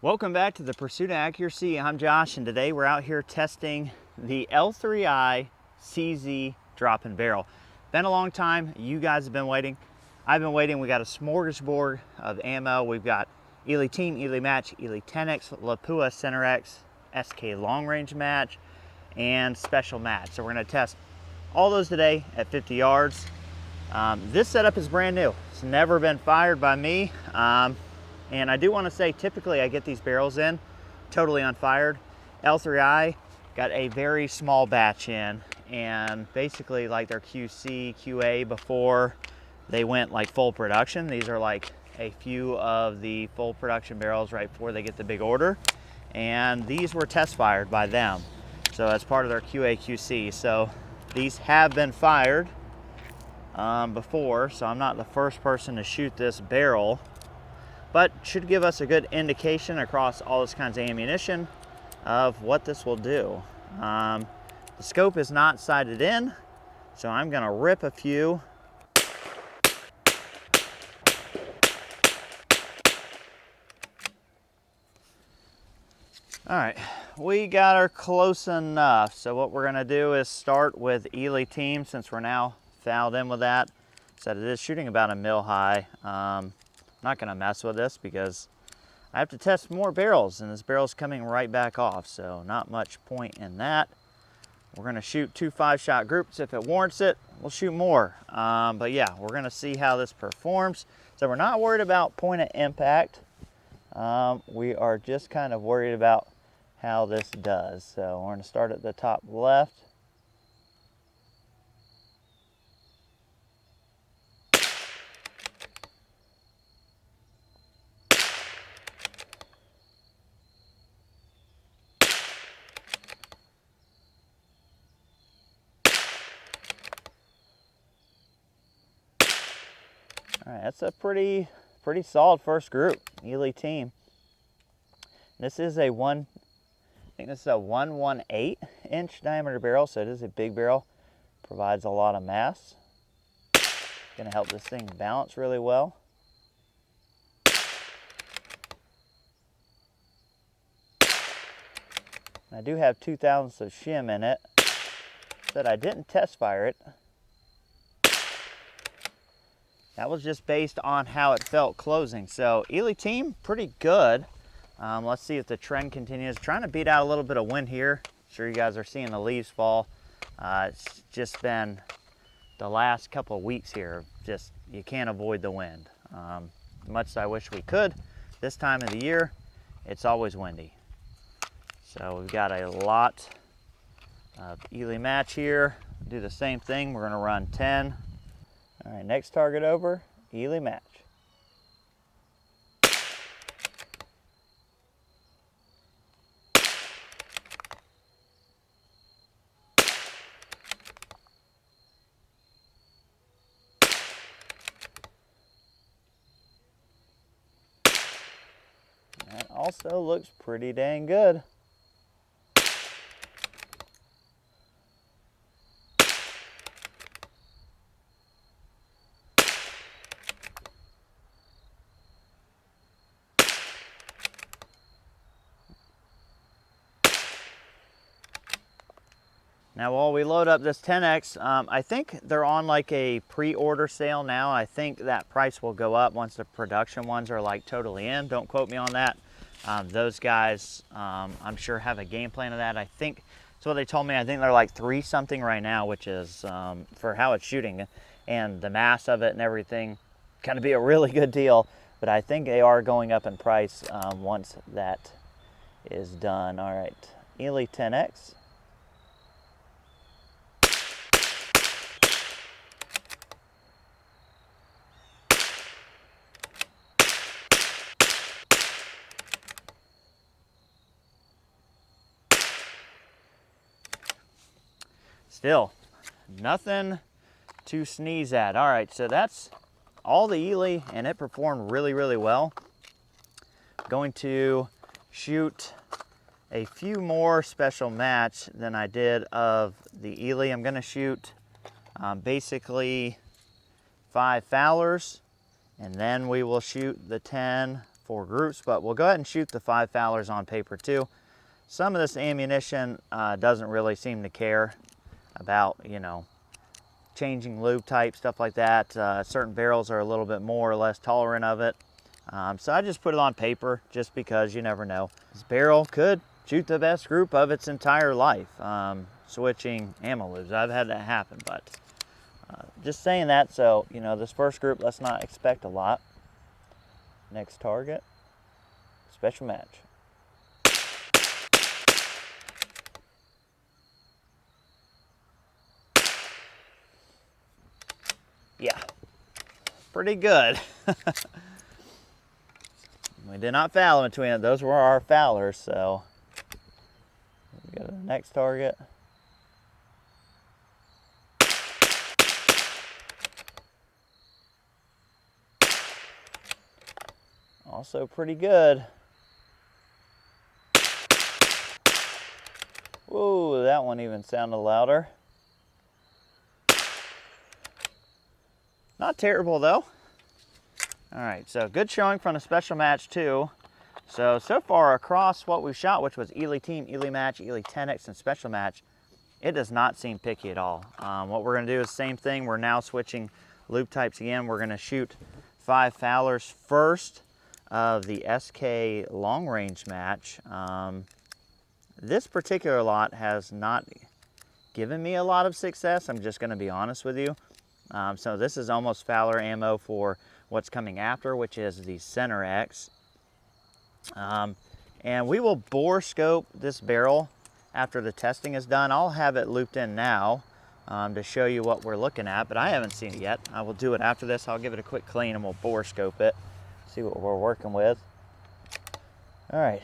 Welcome back to the Pursuit of Accuracy. I'm Josh, and today we're out here testing the L3I CZ drop and barrel. Been a long time. You guys have been waiting. I've been waiting. We got a smorgasbord of ammo. We've got Eley Team, Eley Match, Eley TENEX, LAPUA TENEX, SK long range match, and special match. So we're going to test all those today at 50 yards. This setup is brand new. It's never been fired by me. And I do want to say, typically I get these barrels in totally unfired. L3I got a very small batch in, and basically like their QC, QA before they went like full production. These are like a few of the full production barrels right before they get the big order. And these were test fired by them. So as part of their QA, QC. So these have been fired before, so I'm not the first person to shoot this barrel, but should give us a good indication across all this kinds of ammunition of what this will do. The scope is not sighted in, so I'm gonna rip a few. All right, we got her close enough. So what we're gonna do is start with Eley Team, since we're now fouled in with that. So it is shooting about a mil high. Not gonna mess with this because I have to test more barrels, and this barrel's coming right back off, so not much point in that. We're gonna shoot 2 5-shot groups. If it warrants it, we'll shoot more. But yeah, we're gonna see how this performs. So we're not worried about point of impact. We are just kind of worried about how this does. So we're gonna start at the top left. All right, that's a pretty solid first group, Eley Team. This is a I think this is a 1/1/8 inch diameter barrel, so it is a big barrel. Provides a lot of mass. Gonna help this thing balance really well. I do have 2 thousandths of shim in it, but I didn't test fire it. That was just based on how it felt closing. So Eley Team, pretty good. Let's see if the trend continues. Trying to beat out a little bit of wind here. Sure you guys are seeing the leaves fall. It's just been the last couple of weeks here. Just, you can't avoid the wind. As much as I wish we could, this time of the year, it's always windy. So we've got a lot of Eley Match here. Do the same thing. We're gonna run 10. All right, next target over, Eley Match. That also looks pretty dang good. Now while we load up this TENEX, I think they're on like a pre-order sale now. I think that price will go up once the production ones are like totally in. Don't quote me on that. Those guys, I'm sure have a game plan of that. I think, that's what they told me. I think they're like 3 something right now, which is, for how it's shooting and the mass of it and everything, gonna be a really good deal. But I think they are going up in price once that is done. All right, Eley TENEX. Still, nothing to sneeze at. All right, so that's all the Eley, and it performed really, really well. Going to shoot a few more special match than I did of the Eley. I'm gonna shoot basically 5 Fowlers, and then we will shoot the 10 4 groups, but we'll go ahead and shoot the 5 Fowlers on paper too. Some of this ammunition doesn't really seem to care about, you know, changing lube type, stuff like that. Certain barrels are a little bit more or less tolerant of it. So I just put it on paper just because you never know. This barrel could shoot the best group of its entire life. Switching ammo lubes, I've had that happen, but just saying that, so, you know, this first group, let's not expect a lot. Next target, special match. Yeah, pretty good. We did not foul in between it. Those were our Fowlers, so we go to the next target. Also pretty good. Whoa, that one even sounded louder. Not terrible though. All right, so good showing from the special match too. So far across what we've shot, which was Eley Team, Eley Match, Eley TENEX, and special match, it does not seem picky at all. What we're gonna do is the same thing. We're now switching lube types again. We're gonna shoot 5 Fowlers first of the SK long range match. This particular lot has not given me a lot of success. I'm just gonna be honest with you. So this is almost Fowler ammo for what's coming after, which is the TENEX. And we will bore scope this barrel after the testing is done. I'll have it looped in now to show you what we're looking at, but I haven't seen it yet. I will do it after this. I'll give it a quick clean and we'll bore scope it, see what we're working with. All right,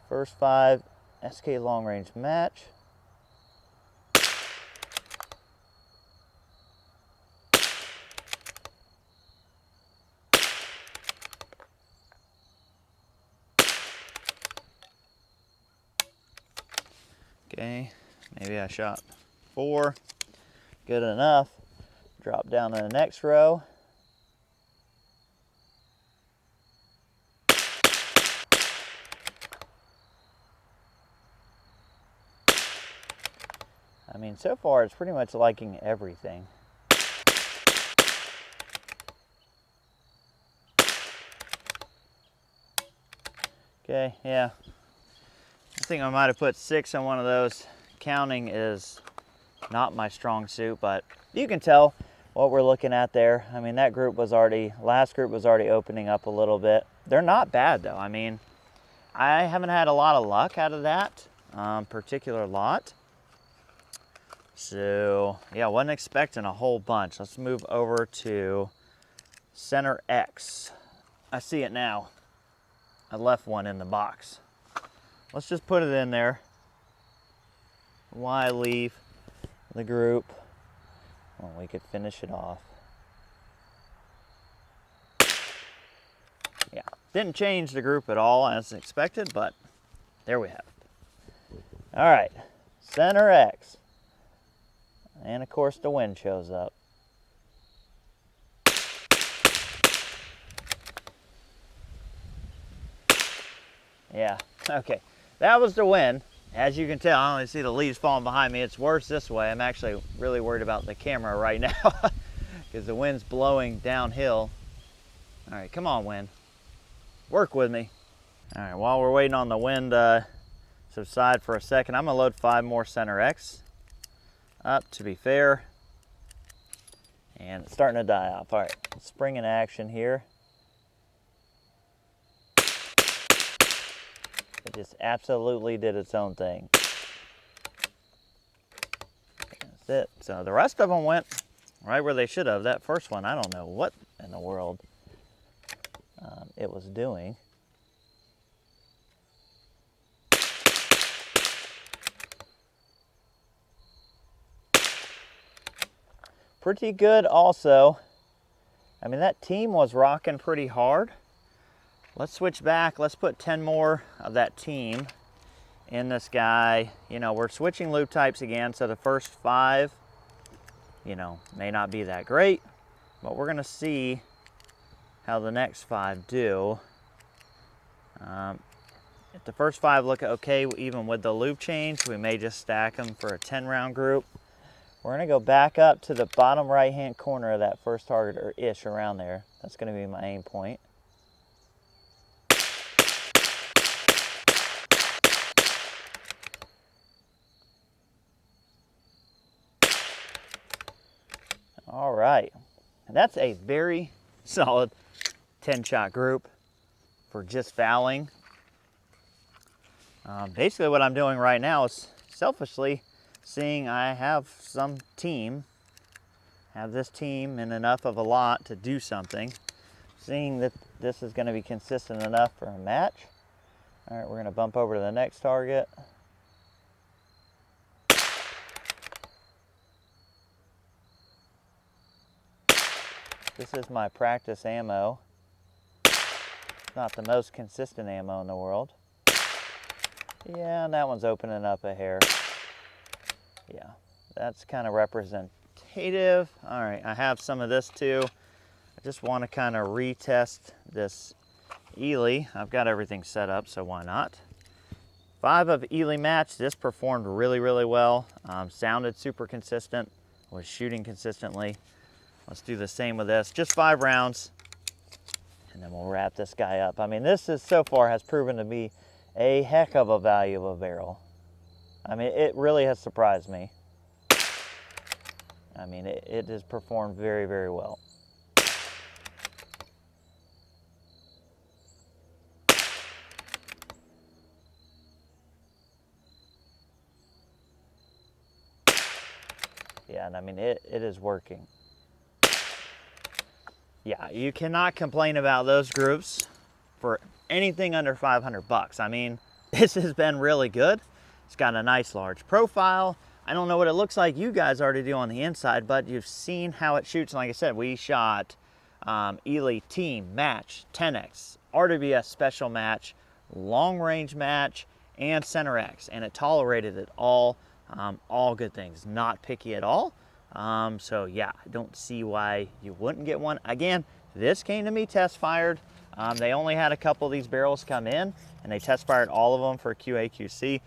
first 5 SK long range match. Okay, maybe I shot 4. Good enough. Drop down to the next row. I mean, so far it's pretty much liking everything. Okay, yeah. I think I might have put 6 on one of those. Counting is not my strong suit, but you can tell what we're looking at there. I mean, that group was already, last group was already opening up a little bit. They're not bad though. I mean, I haven't had a lot of luck out of that particular lot. So yeah, wasn't expecting a whole bunch. Let's move over to TENEX. I see it now. I left one in the box. Let's just put it in there. Why leave the group when we could finish it off? Yeah, didn't change the group at all as expected, but there we have it. All right, TENEX. And of course the wind shows up. Yeah, okay. That was the wind. As you can tell, I only see the leaves falling behind me. It's worse this way. I'm actually really worried about the camera right now because the wind's blowing downhill. All right, come on, wind. Work with me. All right, while we're waiting on the wind subside for a second, I'm gonna load 5 more TENEX up to be fair. And it's starting to die off. All right, spring in action here. It just absolutely did its own thing. That's it. So the rest of them went right where they should have. That first one, I don't know what in the world it was doing. Pretty good also. I mean, that team was rocking pretty hard. Let's switch back. Let's put 10 more of that team in this guy. You know, we're switching lube types again, so the first 5, you know, may not be that great, but we're gonna see how the next 5 do. If the first 5 look okay, even with the loop change, we may just stack them for a 10-round group. We're gonna go back up to the bottom right-hand corner of that first target, or ish around there. That's gonna be my aim point. All right, and that's a very solid 10-shot group for just fouling. Basically what I'm doing right now is selfishly seeing I have some team, have this team in enough of a lot to do something, seeing that this is going to be consistent enough for a match. All right, we're going to bump over to the next target. This is my practice ammo. It's not the most consistent ammo in the world. Yeah, and that one's opening up a hair. Yeah, that's kind of representative. All right, I have some of this too. I just want to kind of retest this Eley. I've got everything set up, so why not? 5 of Eley Match. This performed really, really well. Sounded super consistent, was shooting consistently. Let's do the same with this. Just 5 rounds, and then we'll wrap this guy up. I mean, this is so far has proven to be a heck of a valuable barrel. I mean, it really has surprised me. I mean, it has performed very, very well. Yeah, and I mean, it is working. Yeah, you cannot complain about those groups for anything under 500 bucks. I mean, this has been really good. It's got a nice large profile. I don't know what it looks like you guys already do on the inside, but you've seen how it shoots. Like I said, we shot Eley Team, Match, TENEX, RWS Special Match, Long Range Match, and Center X, and it tolerated it all good things, not picky at all. So yeah, I don't see why you wouldn't get one. Again, this came to me test fired. They only had a couple of these barrels come in, and they test fired all of them for QA/QC.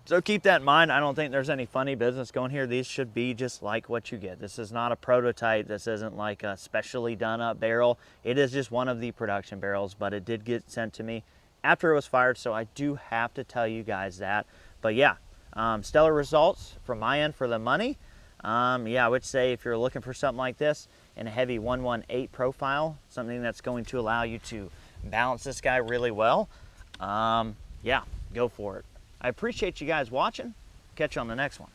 So keep that in mind. I don't think there's any funny business going here. These should be just like what you get. This is not a prototype. This isn't like a specially done up barrel. It is just one of the production barrels, but it did get sent to me after it was fired, so I do have to tell you guys that. But yeah, stellar results from my end for the money. Yeah, I would say if you're looking for something like this in a heavy 118 profile, something that's going to allow you to balance this guy really well, yeah, go for it. I appreciate you guys watching. Catch you on the next one.